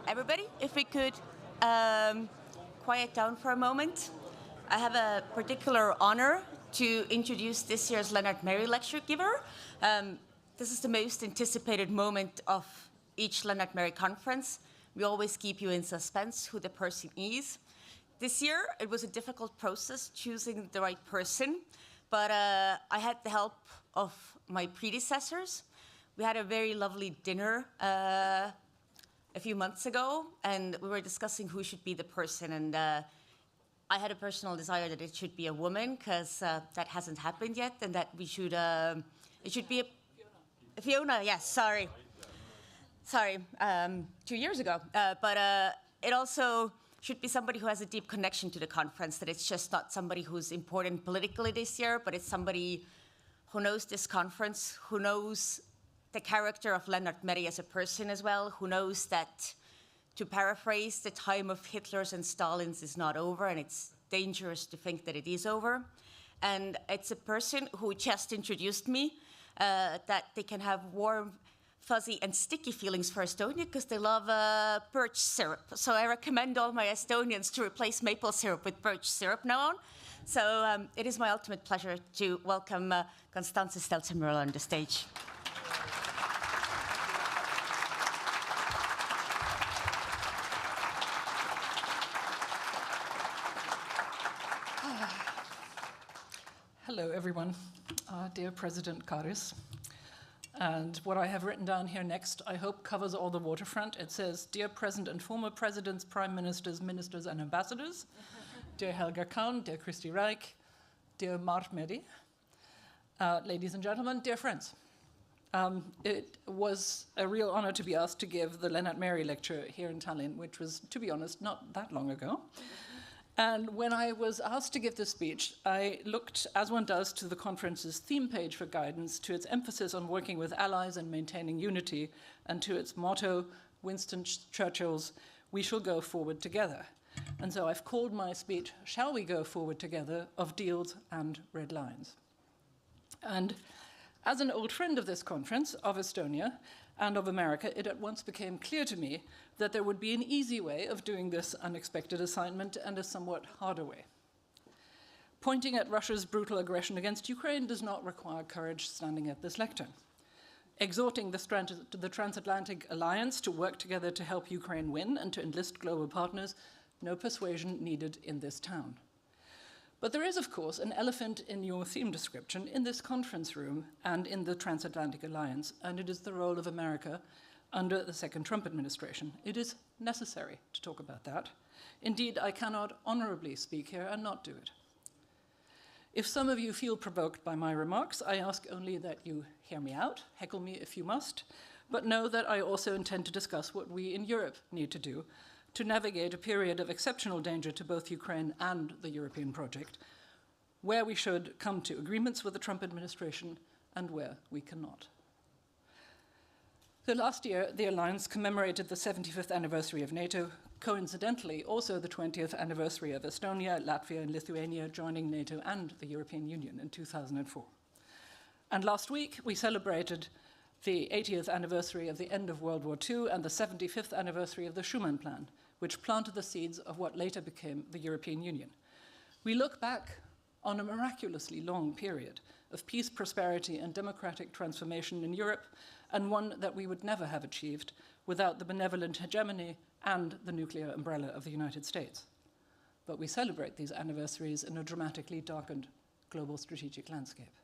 Everybody, if we could quiet down for a moment. I have a particular honor to introduce this year's Lennart Meri lecture giver. This is the most anticipated moment of each Lennart Meri conference. We always keep you in suspense who the person is. This year, it was a difficult process choosing the right person, but I had the help of my predecessors. We had a very lovely dinner a few months ago, and we were discussing who should be the person. And I had a personal desire that it should be a woman, because that hasn't happened yet, and that we should, it should be a Fiona, yes, sorry, 2 years ago. But it also should be somebody who has a deep connection to the conference, that it's just not somebody who's important politically this year, but it's somebody who knows this conference, who knows the character of Lennart Meri as a person as well, who knows that, to paraphrase, the time of Hitlers and Stalins is not over, and it's dangerous to think that it is over. And it's a person who just introduced me, that they can have warm, fuzzy, and sticky feelings for Estonia because they love birch syrup. So I recommend all my Estonians to replace maple syrup with birch syrup now on. So it is my ultimate pleasure to welcome Constanze Stelzer-Müller on the stage. Hello, everyone. Dear President Karis. And what I have written down here next, I hope, covers all the waterfront. It says, Dear President and former presidents, prime ministers, ministers, and ambassadors. Dear Helga Kahn, dear Christy Reich, dear Lennart Meri. Ladies and gentlemen, dear friends. It was a real honor to be asked to give the Lennart Meri lecture here in Tallinn, which was, to be honest, not that long ago. And when I was asked to give this speech, I looked, as one does, to the conference's theme page for guidance, to its emphasis on working with allies and maintaining unity, and to its motto, Winston Churchill's, "We shall go forward together." And so I've called my speech, "Shall we go forward together?" of deals and red lines. And as an old friend of this conference, of Estonia, and of America, it at once became clear to me that there would be an easy way of doing this unexpected assignment and a somewhat harder way. Pointing at Russia's brutal aggression against Ukraine does not require courage standing at this lectern. Exhorting the transatlantic alliance to work together to help Ukraine win and to enlist global partners, no persuasion needed in this town. But there is, of course, an elephant in your theme description in this conference room and in the transatlantic alliance, and it is the role of America under the second Trump administration. It is necessary to talk about that. Indeed, I cannot honorably speak here and not do it. If some of you feel provoked by my remarks, I ask only that you hear me out, heckle me if you must, but know that I also intend to discuss what we in Europe need to do to navigate a period of exceptional danger to both Ukraine and the European project, where we should come to agreements with the Trump administration and where we cannot. So last year, the alliance commemorated the 75th anniversary of NATO, coincidentally also the 20th anniversary of Estonia, Latvia, and Lithuania joining NATO and the European Union in 2004. And last week, we celebrated the 80th anniversary of the end of World War II and the 75th anniversary of the Schuman Plan, which planted the seeds of what later became the European Union. We look back on a miraculously long period of peace, prosperity, and democratic transformation in Europe, and one that we would never have achieved without the benevolent hegemony and the nuclear umbrella of the United States. But we celebrate these anniversaries in a dramatically darkened global strategic landscape.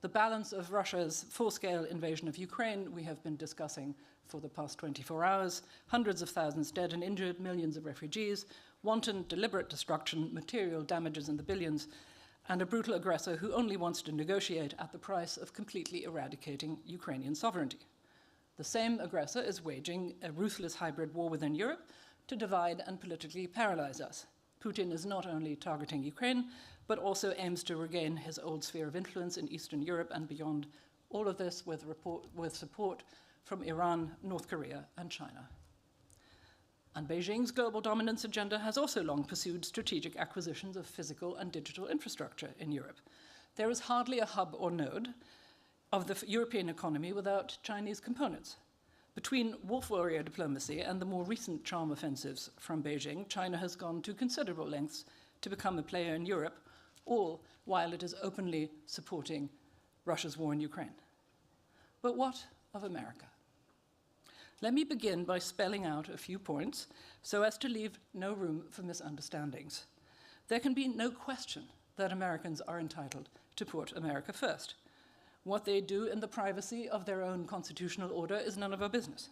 The balance of Russia's full-scale invasion of Ukraine we have been discussing for the past 24 hours, hundreds of thousands dead and injured, millions of refugees, wanton, deliberate destruction, material damages in the billions, and a brutal aggressor who only wants to negotiate at the price of completely eradicating Ukrainian sovereignty. The same aggressor is waging a ruthless hybrid war within Europe to divide and politically paralyze us. Putin is not only targeting Ukraine, but also aims to regain his old sphere of influence in Eastern Europe and beyond, all of this with support from Iran, North Korea, and China. And Beijing's global dominance agenda has also long pursued strategic acquisitions of physical and digital infrastructure in Europe. There is hardly a hub or node of the European economy without Chinese components. Between wolf warrior diplomacy and the more recent charm offensives from Beijing, China has gone to considerable lengths to become a player in Europe, all while it is openly supporting Russia's war in Ukraine. But what of America? Let me begin by spelling out a few points so as to leave no room for misunderstandings. There can be no question that Americans are entitled to put America first. What they do in the privacy of their own constitutional order is none of our business.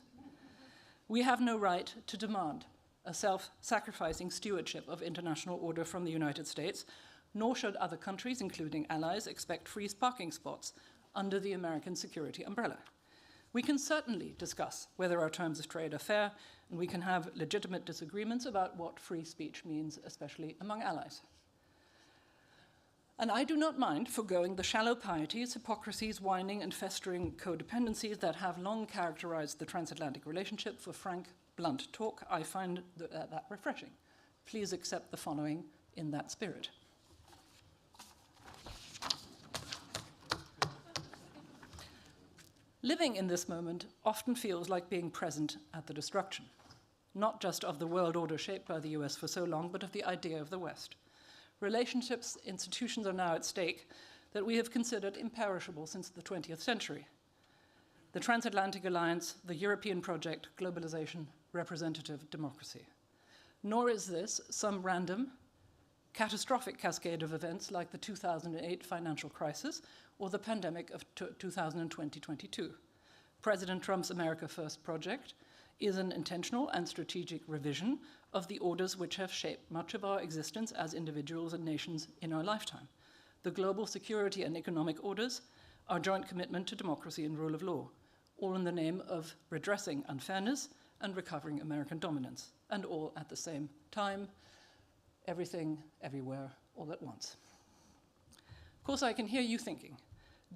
We have no right to demand a self-sacrificing stewardship of international order from the United States, nor should other countries, including allies, expect free parking spots under the American security umbrella. We can certainly discuss whether our terms of trade are fair, and we can have legitimate disagreements about what free speech means, especially among allies. And I do not mind forgoing the shallow pieties, hypocrisies, whining, and festering codependencies that have long characterized the transatlantic relationship for frank, blunt talk. I find that refreshing. Please accept the following in that spirit. Living in this moment often feels like being present at the destruction, not just of the world order shaped by the US for so long, but of the idea of the West. Relationships, institutions are now at stake that we have considered imperishable since the 20th century. The transatlantic alliance, the European project, globalization, representative democracy. Nor is this some random, catastrophic cascade of events like the 2008 financial crisis or the pandemic of 2020-22. President Trump's America First project is an intentional and strategic revision of the orders which have shaped much of our existence as individuals and nations in our lifetime. The global security and economic orders, our joint commitment to democracy and rule of law, all in the name of redressing unfairness and recovering American dominance, and all at the same time, everything, everywhere, all at once. Of course, I can hear you thinking,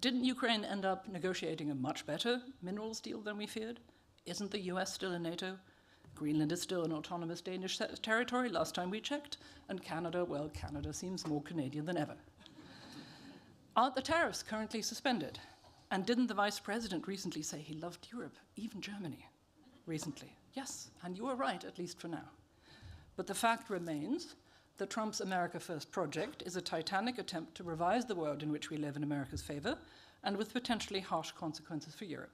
didn't Ukraine end up negotiating a much better minerals deal than we feared? Isn't the US still in NATO? Greenland is still an autonomous Danish territory, last time we checked. And Canada, well, Canada seems more Canadian than ever. Aren't the tariffs currently suspended? And didn't the Vice President recently say he loved Europe, even Germany, recently? Yes, and you are right, at least for now. But the fact remains that Trump's America First project is a titanic attempt to revise the world in which we live in America's favor, and with potentially harsh consequences for Europe.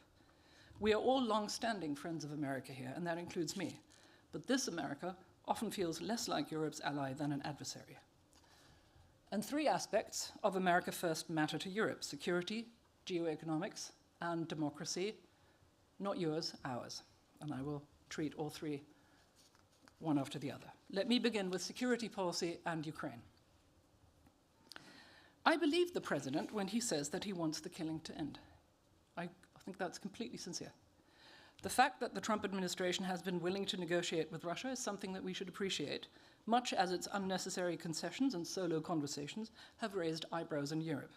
We are all long-standing friends of America here, and that includes me. But this America often feels less like Europe's ally than an adversary. And three aspects of America First matter to Europe: security, geoeconomics, and democracy. Not yours, ours. And I will treat all three one after the other. Let me begin with security policy and Ukraine. I believe the president when he says that he wants the killing to end. I think that's completely sincere. The fact that the Trump administration has been willing to negotiate with Russia is something that we should appreciate, much as its unnecessary concessions and solo conversations have raised eyebrows in Europe.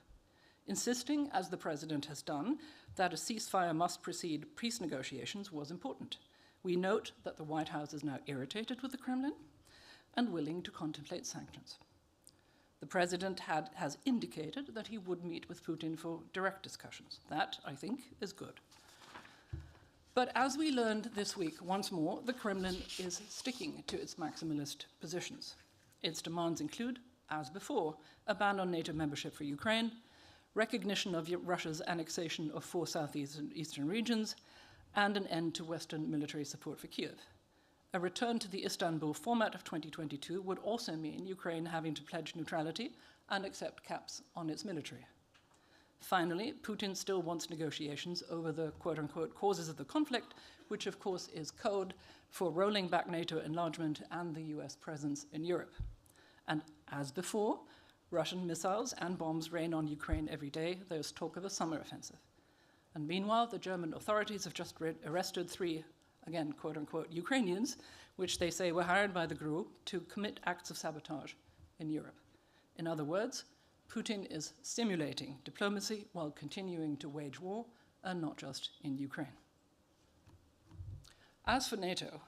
Insisting, as the president has done, that a ceasefire must precede peace negotiations was important. We note that the White House is now irritated with the Kremlin and willing to contemplate sanctions. The president has indicated that he would meet with Putin for direct discussions. That, I think, is good. But as we learned this week, once more, the Kremlin is sticking to its maximalist positions. Its demands include, as before, a ban on NATO membership for Ukraine, recognition of Russia's annexation of 4 southeastern regions, and an end to Western military support for Kyiv. A return to the Istanbul format of 2022 would also mean Ukraine having to pledge neutrality and accept caps on its military. Finally, Putin still wants negotiations over the quote-unquote causes of the conflict, which of course is code for rolling back NATO enlargement and the US presence in Europe. And as before, Russian missiles and bombs rain on Ukraine every day. There's talk of a summer offensive. And meanwhile, the German authorities have just arrested 3, again, quote-unquote, Ukrainians, which they say were hired by the GRU to commit acts of sabotage in Europe. In other words, Putin is simulating diplomacy while continuing to wage war, and not just in Ukraine. As for NATO,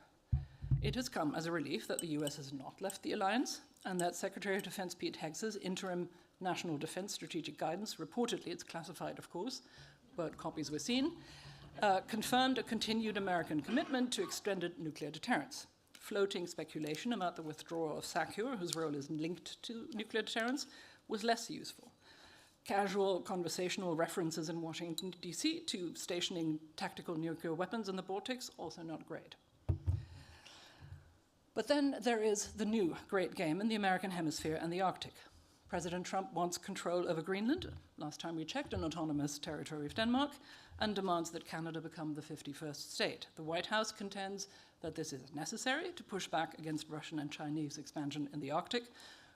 it has come as a relief that the US has not left the alliance, and that Secretary of Defense Pete Hegseth's interim National Defense Strategic Guidance, reportedly it's classified, of course, but copies were seen, confirmed a continued American commitment to extended nuclear deterrence. Floating speculation about the withdrawal of SACEUR, whose role is linked to nuclear deterrence, was less useful. Casual conversational references in Washington, D.C. to stationing tactical nuclear weapons in the Baltics, also not great. But then there is the new great game in the American hemisphere and the Arctic. President Trump wants control over Greenland, last time we checked, an autonomous territory of Denmark, and demands that Canada become the 51st state. The White House contends that this is necessary to push back against Russian and Chinese expansion in the Arctic.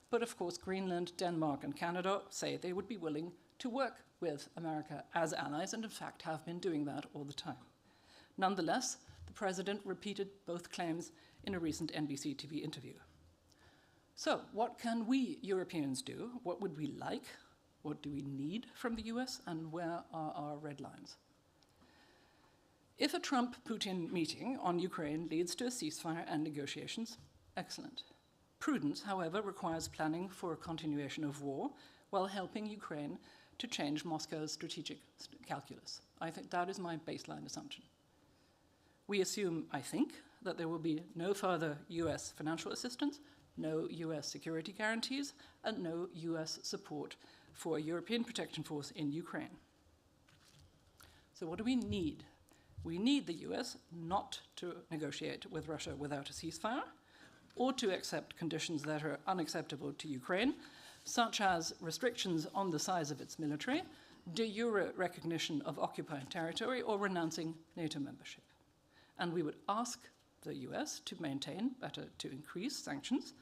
But of course, Greenland, Denmark, and Canada say they would be willing to work with America as allies, and in fact have been doing that all the time. Nonetheless, the president repeated both claims in a recent NBC TV interview. So, what can we Europeans do? What would we like? What do we need from the US? And where are our red lines? If a Trump-Putin meeting on Ukraine leads to a ceasefire and negotiations, excellent. Prudence, however, requires planning for a continuation of war while helping Ukraine to change Moscow's strategic calculus. I think that is my baseline assumption. We assume, I think, that there will be no further US financial assistance, no US security guarantees, and no US support for a European protection force in Ukraine. So what do we need? We need the US not to negotiate with Russia without a ceasefire, or to accept conditions that are unacceptable to Ukraine, such as restrictions on the size of its military, de jure recognition of occupied territory, or renouncing NATO membership. And we would ask the US to maintain, better to increase sanctions,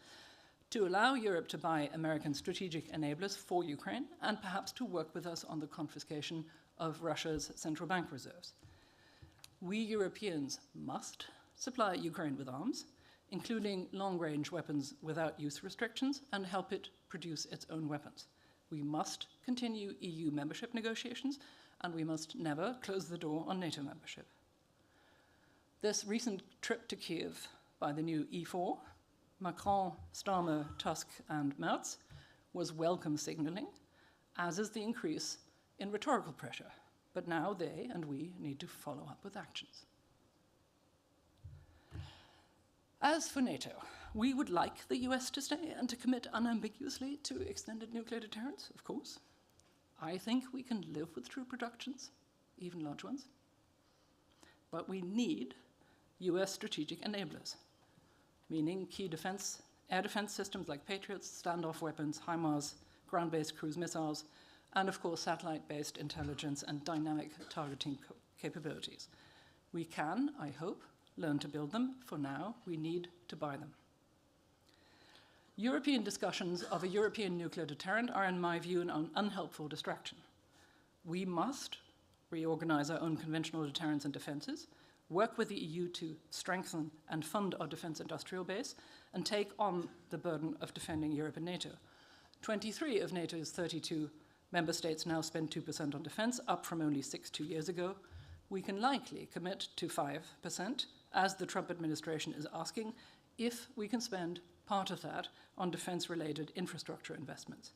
to allow Europe to buy American strategic enablers for Ukraine, and perhaps to work with us on the confiscation of Russia's central bank reserves. We Europeans must supply Ukraine with arms, including long-range weapons without use restrictions, and help it produce its own weapons. We must continue EU membership negotiations, and we must never close the door on NATO membership. This recent trip to Kiev by the new E4, Macron, Starmer, Tusk, and Merz, was welcome signaling, as is the increase in rhetorical pressure. But now they and we need to follow up with actions. As for NATO, we would like the US to stay and to commit unambiguously to extended nuclear deterrence, of course. I think we can live with troop reductions, even large ones. But we need US strategic enablers, meaning key defense, air defense systems like Patriots, standoff weapons, HIMARS, ground-based cruise missiles, and of course satellite-based intelligence and dynamic targeting capabilities. We can, I hope, learn to build them. For now, we need to buy them. European discussions of a European nuclear deterrent are, in my view, an unhelpful distraction. We must reorganize our own conventional deterrence and defenses, work with the EU to strengthen and fund our defense industrial base, and take on the burden of defending Europe and NATO. 23 of NATO's 32 member states now spend 2% on defense, up from only 6 2 years ago. We can likely commit to 5%, as the Trump administration is asking, if we can spend part of that on defense-related infrastructure investments.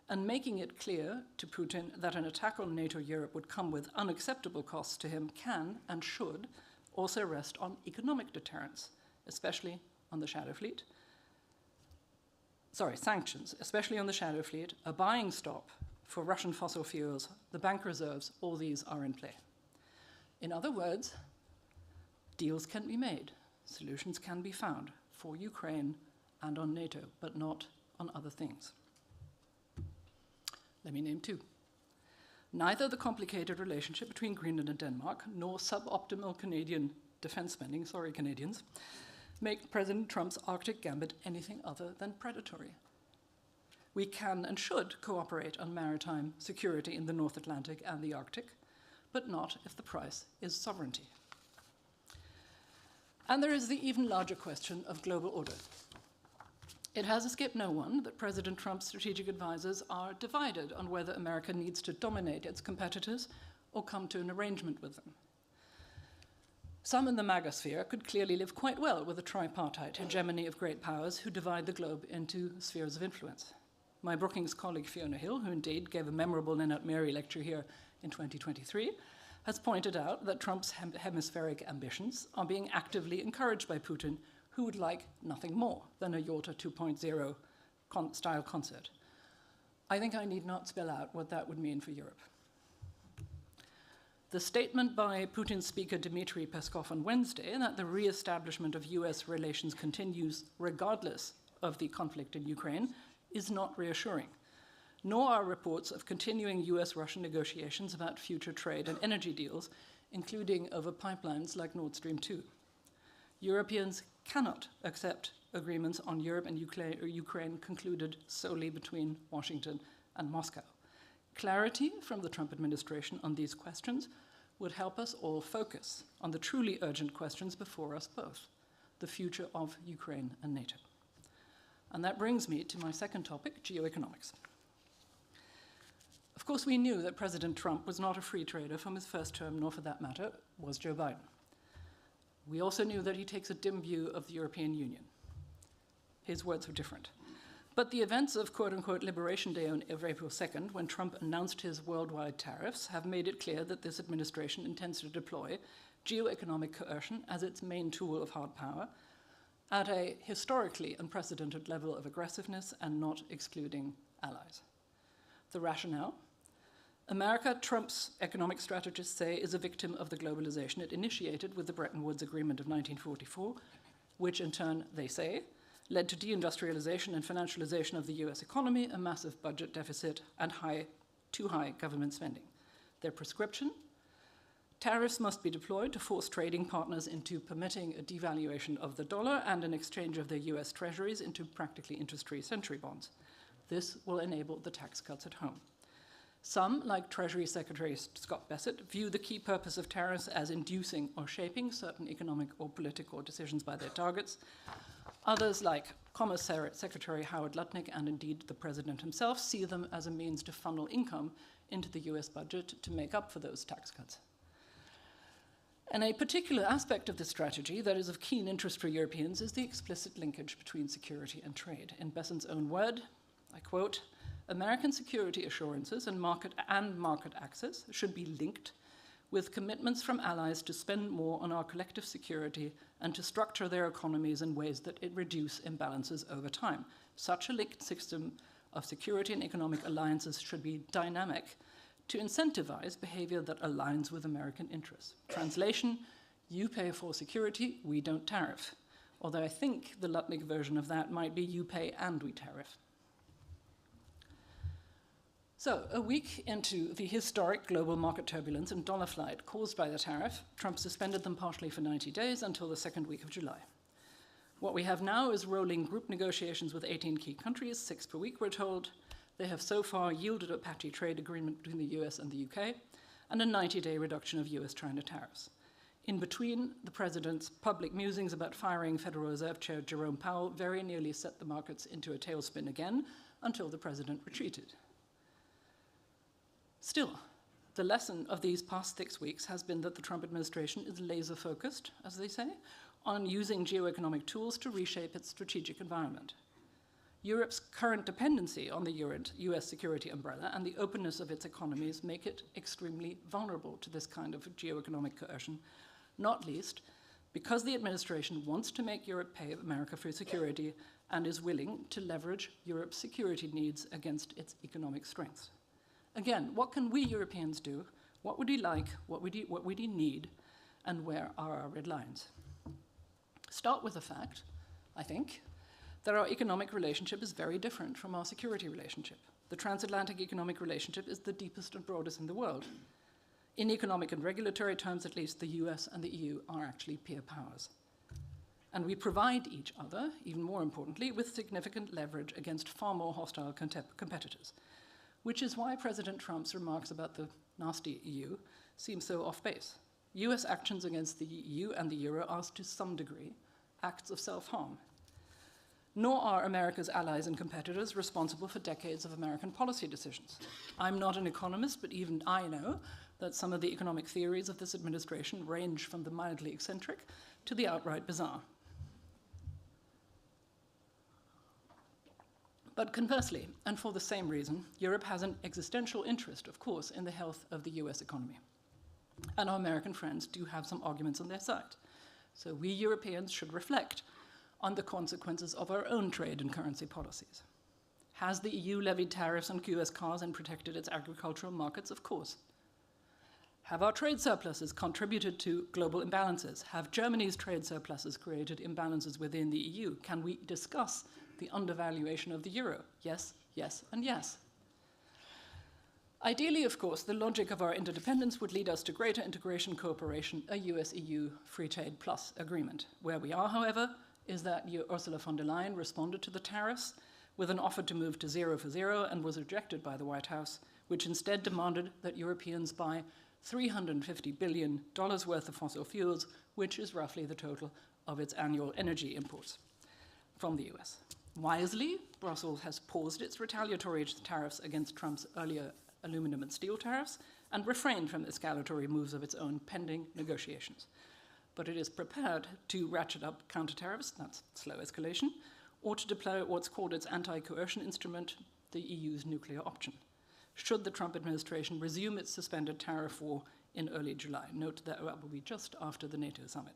And making it clear to Putin that an attack on NATO Europe would come with unacceptable costs to him can and should also rest on economic deterrence, especially on the Shadow Fleet. Sanctions, especially on the Shadow Fleet, a buying stop for Russian fossil fuels, the bank reserves, all these are in play. In other words, deals can be made, solutions can be found for Ukraine and on NATO, but not on other things. Let me name two. Neither the complicated relationship between Greenland and Denmark, nor suboptimal Canadian defense spending, sorry Canadians, make President Trump's Arctic gambit anything other than predatory. We can and should cooperate on maritime security in the North Atlantic and the Arctic, but not if the price is sovereignty. And there is the even larger question of global order. It has escaped no one that President Trump's strategic advisors are divided on whether America needs to dominate its competitors or come to an arrangement with them. Some in the MAGA sphere could clearly live quite well with a tripartite hegemony of great powers who divide the globe into spheres of influence. My Brookings colleague Fiona Hill, who indeed gave a memorable Lennart Meri lecture here in 2023, has pointed out that Trump's hemispheric ambitions are being actively encouraged by Putin, who would like nothing more than a Yalta 2.0 style concert. I think I need not spell out what that would mean for Europe. The statement by Putin's speaker Dmitry Peskov on Wednesday that the re-establishment of US relations continues regardless of the conflict in Ukraine is not reassuring, nor are reports of continuing US-Russian negotiations about future trade and energy deals, including over pipelines like Nord Stream 2. Europeans cannot accept agreements on Europe and Ukraine concluded solely between Washington and Moscow. Clarity from the Trump administration on these questions would help us all focus on the truly urgent questions before us both, the future of Ukraine and NATO. And that brings me to my second topic, geoeconomics. Of course, we knew that President Trump was not a free trader from his first term, nor for that matter, was Joe Biden. We also knew that he takes a dim view of the European Union. His words were different. But the events of quote-unquote Liberation Day on April 2nd, when Trump announced his worldwide tariffs, have made it clear that this administration intends to deploy geoeconomic coercion as its main tool of hard power at a historically unprecedented level of aggressiveness and not excluding allies. The rationale? America, Trump's economic strategists say, is a victim of the globalization it initiated with the Bretton Woods Agreement of 1944, which in turn, they say, led to deindustrialization and financialization of the US economy, a massive budget deficit, and too high government spending. Their prescription? Tariffs must be deployed to force trading partners into permitting a devaluation of the dollar and an exchange of their US treasuries into practically interest-free century bonds. This will enable the tax cuts at home. Some, like Treasury Secretary Scott Bessent, view the key purpose of tariffs as inducing or shaping certain economic or political decisions by their targets. Others, like Commerce Secretary Howard Lutnick and indeed the President himself, see them as a means to funnel income into the US budget to make up for those tax cuts. And a particular aspect of this strategy that is of keen interest for Europeans is the explicit linkage between security and trade. In Bessent's own word, I quote, American security assurances and market access should be linked with commitments from allies to spend more on our collective security and to structure their economies in ways that reduce imbalances over time. Such a linked system of security and economic alliances should be dynamic to incentivize behavior that aligns with American interests. Translation, you pay for security, we don't tariff. Although I think the Lutnick version of that might be you pay and we tariff. So, a week into the historic global market turbulence and dollar flight caused by the tariff, Trump suspended them partially for 90 days until the second week of July. What we have now is rolling group negotiations with 18 key countries, 6 per week, we're told. They have so far yielded a patchy trade agreement between the US and the UK and a 90-day reduction of US-China tariffs. In between, the president's public musings about firing Federal Reserve Chair Jerome Powell very nearly set the markets into a tailspin again until the president retreated. Still, the lesson of these past 6 weeks has been that the Trump administration is laser-focused, as they say, on using geoeconomic tools to reshape its strategic environment. Europe's current dependency on the US security umbrella and the openness of its economies make it extremely vulnerable to this kind of geoeconomic coercion, not least because the administration wants to make Europe pay America for security and is willing to leverage Europe's security needs against its economic strengths. Again, what can we Europeans do? What would we like? What would we need? And where are our red lines? Start with the fact, I think, that our economic relationship is very different from our security relationship. The transatlantic economic relationship is the deepest and broadest in the world. In economic and regulatory terms, at least, the US and the EU are actually peer powers. And we provide each other, even more importantly, with significant leverage against far more hostile competitors. Which is why President Trump's remarks about the nasty EU seem so off base. US actions against the EU and the euro are, to some degree, acts of self-harm. Nor are America's allies and competitors responsible for decades of American policy decisions. I'm not an economist, but even I know that some of the economic theories of this administration range from the mildly eccentric to the outright bizarre. But conversely, and for the same reason, Europe has an existential interest, of course, in the health of the US economy. And our American friends do have some arguments on their side. So we Europeans should reflect on the consequences of our own trade and currency policies. Has the EU levied tariffs on US cars and protected its agricultural markets? Of course. Have our trade surpluses contributed to global imbalances? Have Germany's trade surpluses created imbalances within the EU? Can we discuss the undervaluation of the euro? Yes, yes, and yes. Ideally, of course, the logic of our interdependence would lead us to greater integration cooperation, a US-EU free trade plus agreement. Where we are, however, is that Ursula von der Leyen responded to the tariffs with an offer to move to zero for zero and was rejected by the White House, which instead demanded that Europeans buy $350 billion worth of fossil fuels, which is roughly the total of its annual energy imports from the US. Wisely, Brussels has paused its retaliatory tariffs against Trump's earlier aluminum and steel tariffs and refrained from escalatory moves of its own pending negotiations. But it is prepared to ratchet up counter-tariffs, that's slow escalation, or to deploy what's called its anti-coercion instrument, the EU's nuclear option, should the Trump administration resume its suspended tariff war in early July. Note that will be just after the NATO summit.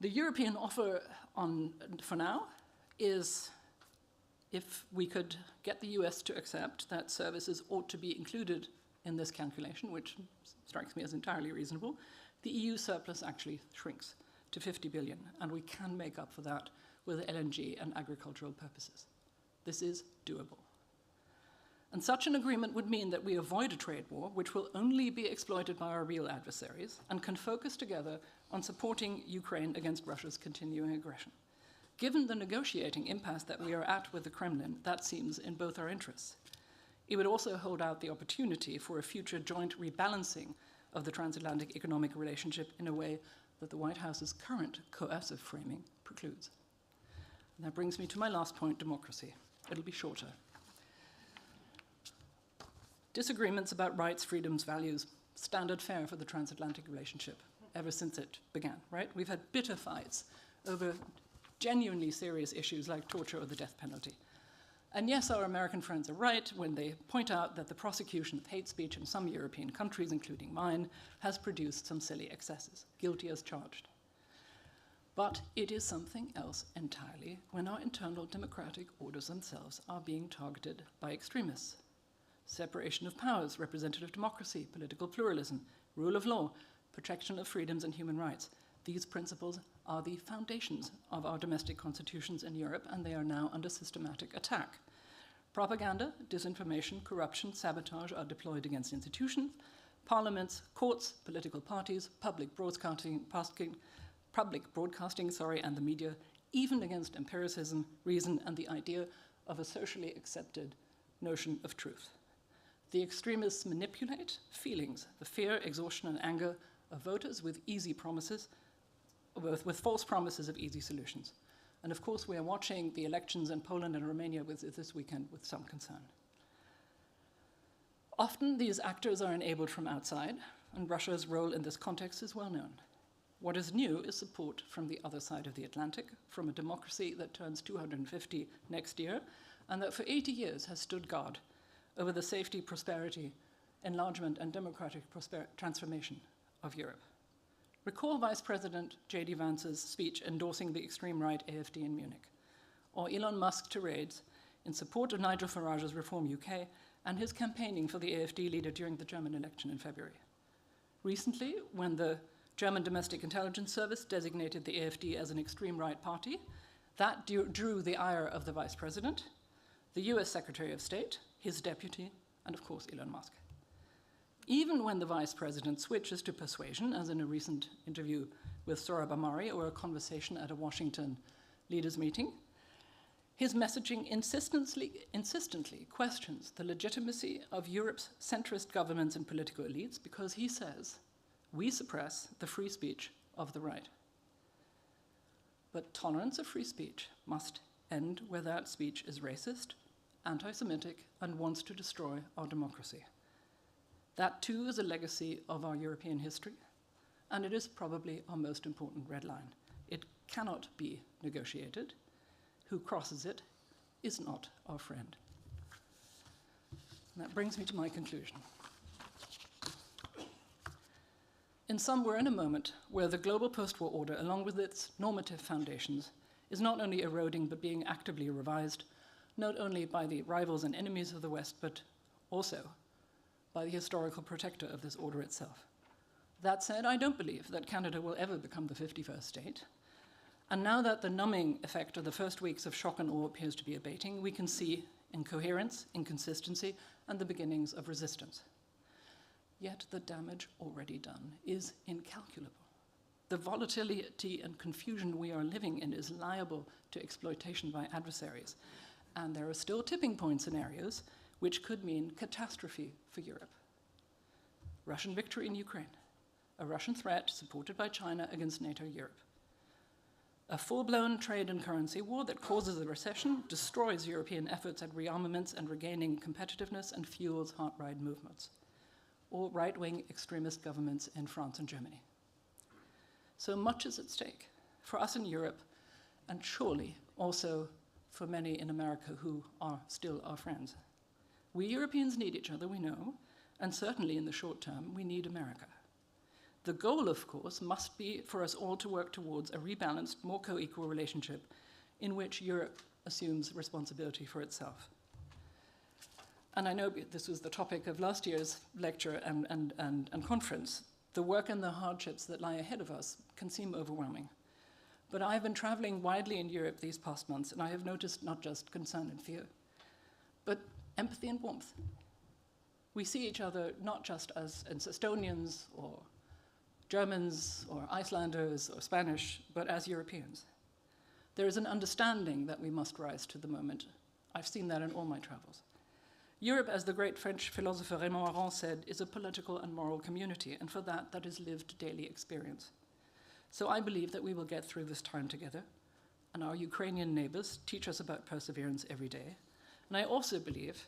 The European offer for now is, if we could get the US to accept that services ought to be included in this calculation, which strikes me as entirely reasonable, the EU surplus actually shrinks to 50 billion, and we can make up for that with LNG and agricultural purposes. This is doable. And such an agreement would mean that we avoid a trade war, which will only be exploited by our real adversaries, and can focus together on supporting Ukraine against Russia's continuing aggression. Given the negotiating impasse that we are at with the Kremlin, that seems in both our interests. It would also hold out the opportunity for a future joint rebalancing of the transatlantic economic relationship in a way that the White House's current coercive framing precludes. And that brings me to my last point, democracy. It'll be shorter. Disagreements about rights, freedoms, values, standard fare for the transatlantic relationship ever since it began, right? We've had bitter fights over genuinely serious issues like torture or the death penalty. And yes, our American friends are right when they point out that the prosecution of hate speech in some European countries, including mine, has produced some silly excesses, guilty as charged. But it is something else entirely when our internal democratic orders themselves are being targeted by extremists. Separation of powers, representative democracy, political pluralism, rule of law, protection of freedoms and human rights. These principles are the foundations of our domestic constitutions in Europe, and they are now under systematic attack. Propaganda, disinformation, corruption, sabotage are deployed against institutions, parliaments, courts, political parties, public broadcasting, and the media, even against empiricism, reason, and the idea of a socially accepted notion of truth. The extremists manipulate feelings, the fear, exhaustion, and anger of voters with easy promises, with false promises of easy solutions. And of course, we are watching the elections in Poland and Romania this weekend with some concern. Often, these actors are enabled from outside, and Russia's role in this context is well known. What is new is support from the other side of the Atlantic, from a democracy that turns 250 next year, and that for 80 years has stood guard over the safety, prosperity, enlargement, and democratic transformation of Europe. Recall Vice President J.D. Vance's speech endorsing the extreme right AfD in Munich, or Elon Musk tirades in support of Nigel Farage's Reform UK and his campaigning for the AfD leader during the German election in February. Recently, when the German Domestic Intelligence Service designated the AfD as an extreme right party, that drew the ire of the Vice President, the US Secretary of State, his deputy, and of course Elon Musk. Even when the Vice President switches to persuasion, as in a recent interview with Sohrab Ahmari or a conversation at a Washington leaders' meeting, his messaging insistently questions the legitimacy of Europe's centrist governments and political elites because he says, we suppress the free speech of the right. But tolerance of free speech must end where that speech is racist, anti-Semitic, and wants to destroy our democracy. That too is a legacy of our European history, and it is probably our most important red line. It cannot be negotiated. Who crosses it is not our friend. And that brings me to my conclusion. In sum, we're in a moment where the global post-war order, along with its normative foundations, is not only eroding but being actively revised, not only by the rivals and enemies of the West, but also by the historical protector of this order itself. That said, I don't believe that Canada will ever become the 51st state. And now that the numbing effect of the first weeks of shock and awe appears to be abating, we can see incoherence, inconsistency, and the beginnings of resistance. Yet the damage already done is incalculable. The volatility and confusion we are living in is liable to exploitation by adversaries. And there are still tipping point scenarios which could mean catastrophe for Europe. Russian victory in Ukraine, a Russian threat supported by China against NATO Europe. A full-blown trade and currency war that causes a recession, destroys European efforts at rearmaments and regaining competitiveness, and fuels hard-right movements, or right-wing extremist governments in France and Germany. So much is at stake for us in Europe, and surely also for many in America who are still our friends. We Europeans need each other, we know, and certainly in the short term, we need America. The goal, of course, must be for us all to work towards a rebalanced, more co-equal relationship in which Europe assumes responsibility for itself. And I know this was the topic of last year's lecture and conference. The work and the hardships that lie ahead of us can seem overwhelming. But I've been traveling widely in Europe these past months, and I have noticed not just concern and fear, but empathy and warmth. We see each other not just as Estonians or Germans or Icelanders or Spanish, but as Europeans. There is an understanding that we must rise to the moment. I've seen that in all my travels. Europe, as the great French philosopher Raymond Aron said, is a political and moral community, and for that is lived daily experience. So I believe that we will get through this time together, and our Ukrainian neighbors teach us about perseverance every day. And I also believe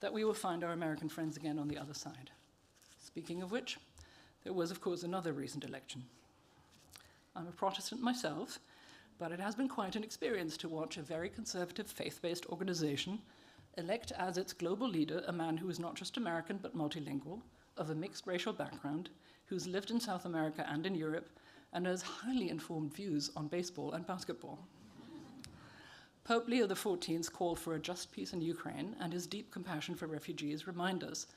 that we will find our American friends again on the other side. Speaking of which, there was, of course, another recent election. I'm a Protestant myself, but it has been quite an experience to watch a very conservative, faith-based organization elect as its global leader a man who is not just American, but multilingual, of a mixed racial background, who's lived in South America and in Europe, and has highly informed views on baseball and basketball. Pope Leo XIV's call for a just peace in Ukraine and his deep compassion for refugees remind us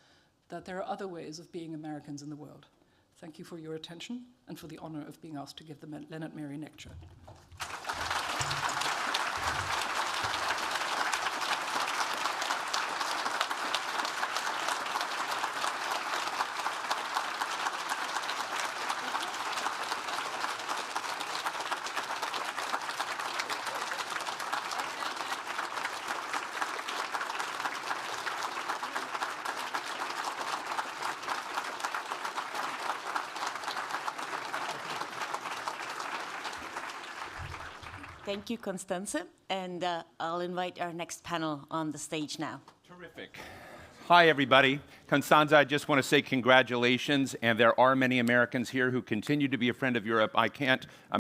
that there are other ways of being Americans in the world. Thank you for your attention and for the honor of being asked to give the Lennart Meri lecture. Thank you, Constanze. And I'll invite our next panel on the stage now. Terrific. Hi, everybody. Constanze, I just want to say congratulations. And there are many Americans here who continue to be a friend of Europe. I can't